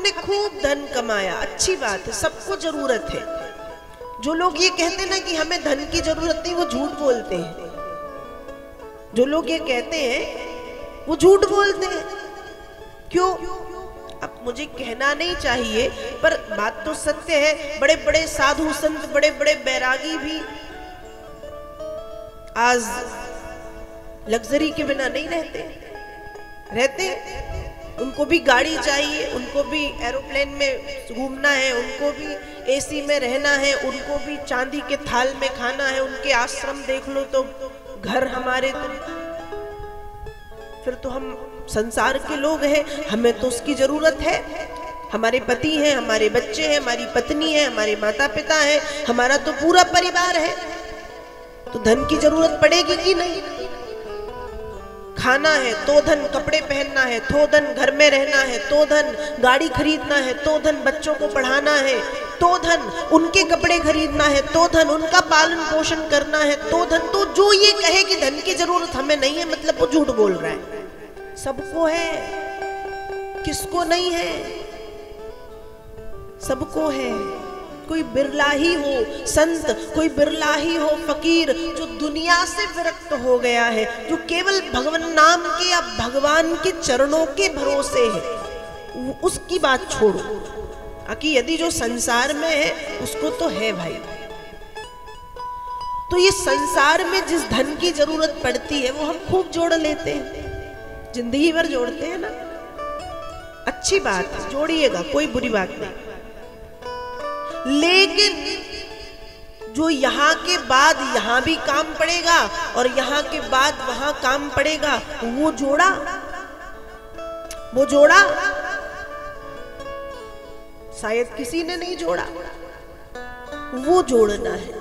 हमने खूब धन कमाया, अच्छी बात है, सबको जरूरत है। जो लोग ये कहते ना कि हमें धन की जरूरत नहीं, वो झूठ बोलते हैं। जो लोग ये कहते हैं वो झूठ बोलते हैं। क्यों? अब मुझे कहना नहीं चाहिए, पर बात तो सत्य है। बड़े बड़े साधु संत, बड़े बड़े बैरागी भी आज लग्जरी के बिना नहीं रहते। उनको भी गाड़ी चाहिए, उनको भी एरोप्लेन में घूमना है, उनको भी एसी में रहना है, उनको भी चांदी के थाल में खाना है। उनके आश्रम देख लो तो घर हमारे, तो फिर तो हम संसार के लोग हैं, हमें तो उसकी जरूरत है। हमारे पति हैं, हमारे बच्चे हैं, हमारी पत्नी है, हमारे माता पिता हैं, हमारा तो पूरा परिवार है। तो धन की जरूरत पड़ेगी कि नहीं? खाना है तो धन, कपड़े पहनना है तो धन, घर में रहना है तो धन, गाड़ी खरीदना है तो धन, बच्चों को पढ़ाना है तो धन, उनके कपड़े खरीदना है तो धन, उनका पालन पोषण करना है तो धन। तो जो ये कहे कि धन की जरूरत हमें नहीं है, मतलब वो झूठ बोल रहा है। सबको है, किसको नहीं है? सबको है। कोई बिरला ही हो संत, कोई बिरला ही हो फकीर जो दुनिया से विरक्त हो गया है, जो केवल भगवान नाम के या भगवान के चरणों के भरोसे है, उसकी बात छोड़ो। कि यदि जो संसार में है उसको तो है भाई। तो ये संसार में जिस धन की जरूरत पड़ती है वो हम खूब जोड़ लेते हैं, जिंदगी भर जोड़ते हैं ना। अच्छी बात है, जोड़िएगा, कोई बुरी बात नहीं। लेकिन जो यहाँ के बाद यहाँ भी काम पड़ेगा और यहाँ के बाद वहां काम पड़ेगा, वो जोड़ा शायद किसी ने नहीं जोड़ा, वो जोड़ना है।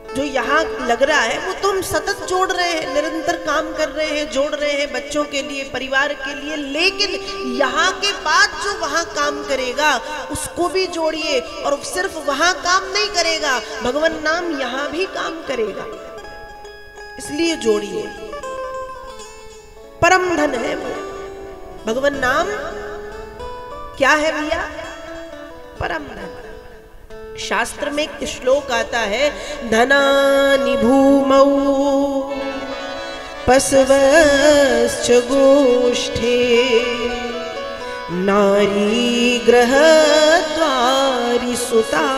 जो यहाँ लग रहा है वो तुम सतत जोड़ रहे हैं, निरंतर काम कर रहे हैं, जोड़ रहे हैं बच्चों के लिए, परिवार के लिए। लेकिन यहाँ के बाद जो वहां काम करेगा उसको भी जोड़िए। और सिर्फ वहां काम नहीं करेगा, भगवान नाम यहाँ भी काम करेगा, इसलिए जोड़िए। परम धन है वो भगवान नाम। क्या है भैया? परम धन। शास्त्र में एक श्लोक आता है, धनानि भूमौ पशवश्च गोष्ठे नारी गृहद्वारि सुता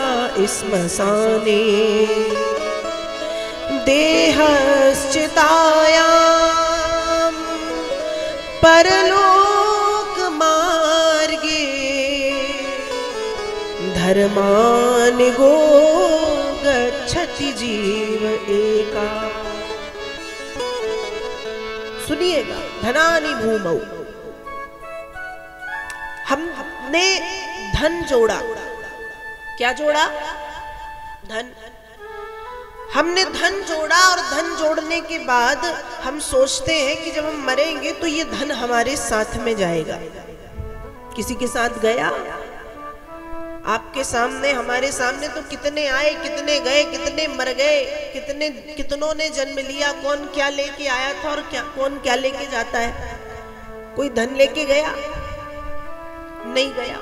श्मशाने देहश्चितायां परलोक मार्गे धर्मान गो गच्छति जीव एका। सुनिएगा, धनानि भूमौ, हमने धन जोड़ा। क्या जोड़ा? धन। हमने धन जोड़ा और धन जोड़ने के बाद हम सोचते हैं कि जब हम मरेंगे तो ये धन हमारे साथ में जाएगा। किसी के साथ गया? आपके सामने, हमारे सामने तो कितने आए, कितने गए, कितने मर गए, कितनों ने जन्म लिया, कौन क्या लेके आया था और कौन क्या लेके जाता है। कोई धन लेके गया? नहीं गया।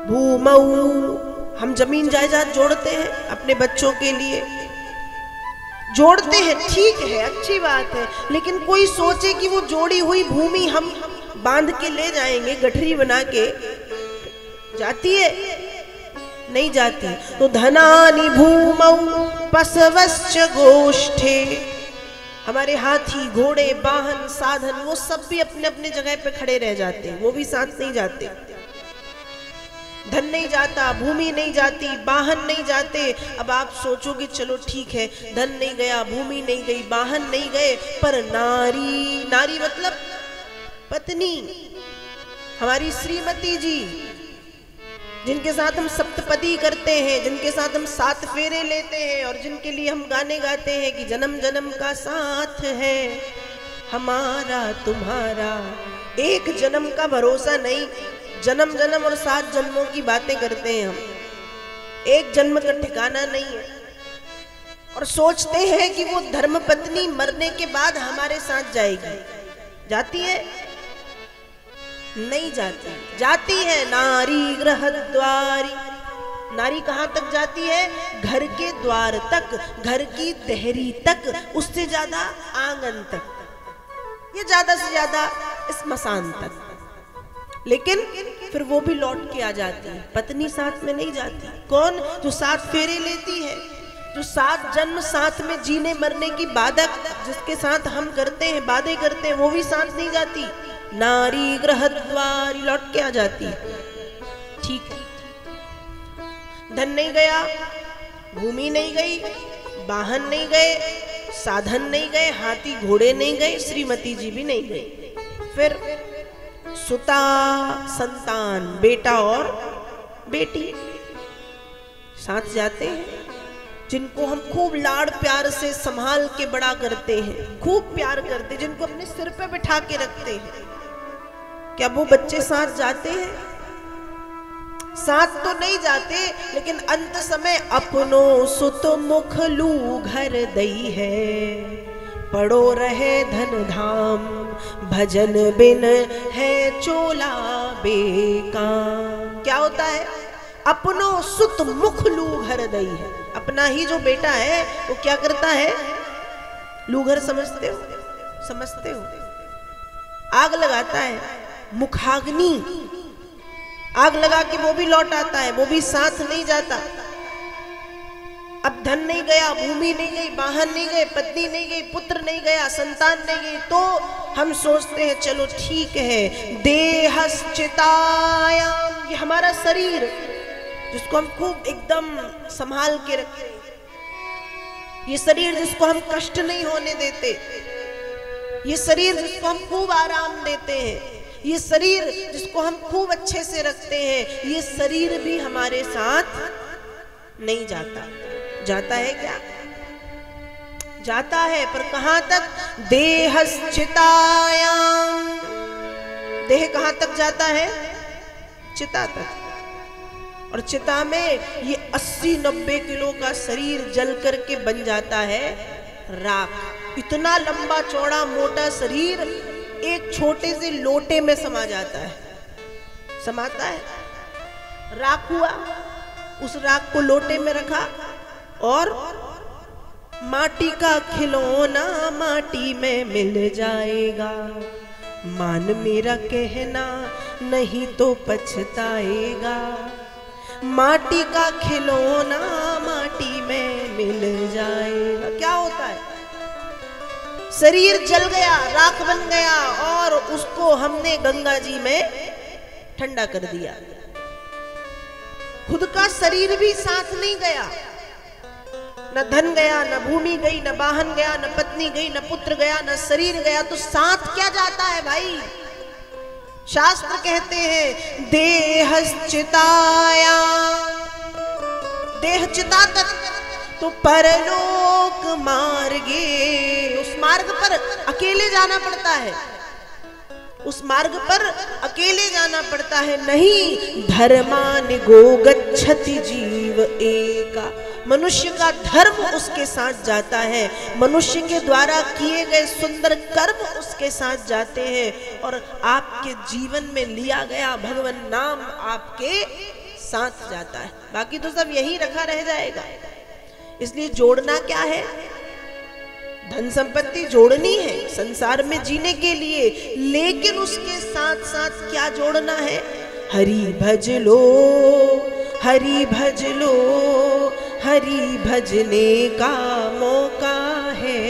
भूमौ, हम जमीन जायदाद जोड़ते हैं अपने बच्चों के लिए, जोड़ते हैं, ठीक है, अच्छी बात है। लेकिन कोई सोचे कि वो जोड़ी हुई भूमि हम बांध के ले जाएंगे, गठरी बना के, जाती है? नहीं जाती। तो धनानि भूमौ पशवश्च गोष्ठे, हमारे हाथी, घोड़े, वाहन, साधन, वो सब भी अपने अपने जगह पे खड़े रह जाते हैं, वो भी साथ नहीं जाते। धन नहीं जाता, भूमि नहीं जाती, वाहन नहीं जाते। अब आप सोचोगे चलो ठीक है, धन नहीं गया, भूमि नहीं गई, वाहन नहीं गए, पर नारी, नारी मतलब पत्नी, हमारी श्रीमती जी, जिनके साथ हम सप्तपदी करते हैं, जिनके साथ हम 7 फेरे लेते हैं और जिनके लिए हम गाने गाते हैं कि जन्म जन्म का साथ है हमारा तुम्हारा। एक जन्म का भरोसा नहीं, जन्म जन्म और 7 जन्मों की बातें करते हैं हम, एक जन्म का ठिकाना नहीं है। और सोचते हैं कि वो धर्मपत्नी मरने के बाद हमारे साथ जाएगी, जाती है? नहीं जाती। जाती है नारी गृह द्वारी। नारी कहाँ तक जाती है? घर के द्वार तक, घर की देहरी तक, उससे ज्यादा आंगन तक, ये ज्यादा से ज्यादा स्मशान तक। लेकिन फिर वो भी लौट के आ जाती है, पत्नी साथ में नहीं जाती। कौन? जो 7 फेरे लेती है, जो 7 जन्म साथ में जीने मरने की बाधक जिसके साथ हम करते हैं, वादे करते हैं, वो भी साथ नहीं जाती। नारी गृह द्वारी, लौट के आ जाती है। ठीक है, धन नहीं गया, भूमि नहीं गई, वाहन नहीं गए, साधन नहीं गए, हाथी घोड़े नहीं गए, श्रीमती जी भी नहीं गई। फिर सुता संतान, बेटा और बेटी साथ जाते हैं, जिनको हम खूब लाड़ प्यार से संभाल के बड़ा करते हैं, खूब प्यार करते हैं, जिनको अपने सिर पे बिठा के रखते हैं। क्या वो बच्चे साथ जाते हैं? साथ तो नहीं जाते, लेकिन अंत समय अपनो सुत मुख लू घर दई है, पड़ो रहे धन धाम, भजन बिन है चोला बेकार। क्या होता है? अपनो सुत मुख लू घर दई है। अपना ही जो बेटा है वो क्या करता है? लूघर समझते हो? समझते हो? आग लगाता है, मुखाग्नि, आग लगा के वो भी लौट आता है, वो भी साथ नहीं जाता। अब धन नहीं गया, भूमि नहीं गई, वाहन नहीं गए, पत्नी नहीं गई, पुत्र नहीं गया, संतान नहीं गई, तो हम सोचते हैं चलो ठीक है, देहश्चितायाम, ये हमारा शरीर जिसको हम खूब एकदम संभाल के रखते हैं, ये शरीर जिसको हम कष्ट नहीं होने देते, ये शरीर जिसको हम खूब आराम देते हैं, ये शरीर जिसको हम खूब अच्छे से रखते हैं, ये शरीर भी हमारे साथ नहीं जाता। जाता है क्या? जाता है, पर कहां तक? देहश्चितायाम, देह कहां तक जाता है? चिता तक। और चिता में ये 80-90 किलो का शरीर जल करके बन जाता है राख। इतना लंबा चौड़ा मोटा शरीर एक छोटे से लोटे में समा जाता है, समाता है, राख हुआ। उस राख को लोटे में रखा और माटी का खिलौना माटी में मिल जाएगा, मान मेरा कहना नहीं तो पछताएगा, माटी का खिलौना माटी में मिल जाएगा। क्या होता है? शरीर जल गया, राख बन गया, और उसको हमने गंगा जी में ठंडा कर दिया। खुद का शरीर भी साथ नहीं गया, न धन गया, न भूमि गई, न वाहन गया, न पत्नी गई, न पुत्र गया, न शरीर गया, तो साथ क्या जाता है भाई? शास्त्र कहते हैं देहश्चिताया, देह चिता तक, तो परलोक मार्गे, उस मार्ग पर अकेले जाना पड़ता है, उस मार्ग पर अकेले जाना पड़ता है। नहीं धर्मानि गो गच्छति जीव एका, मनुष्य का धर्म उसके साथ जाता है, मनुष्य के द्वारा किए गए सुंदर कर्म उसके साथ जाते हैं, और आपके जीवन में लिया गया भगवान नाम आपके साथ जाता है। बाकी तो सब यही रखा रह जाएगा। इसलिए जोड़ना क्या है? धन संपत्ति जोड़नी है संसार में जीने के लिए, लेकिन उसके साथ साथ क्या जोड़ना है? हरि भज लो, हरि भज लो, हरि भजने का मौका है,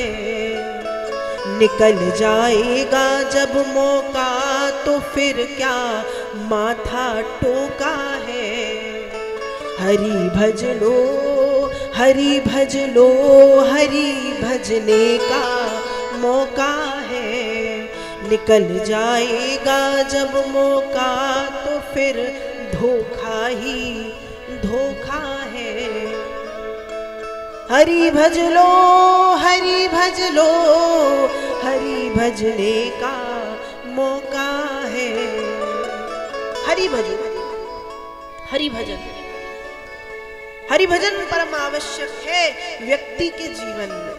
निकल जाएगा जब मौका तो फिर क्या माथा टोका है। हरि भज लो, हरि भज लो, हरि भजने का मौका है, निकल जाएगा जब मौका तो फिर धोखा ही धोखा है। हरि भज लो, हरि भज लो, हरि भजने का मौका है। हरि भजन, हरि भजन, हरि भजन परम आवश्यक है व्यक्ति के जीवन में।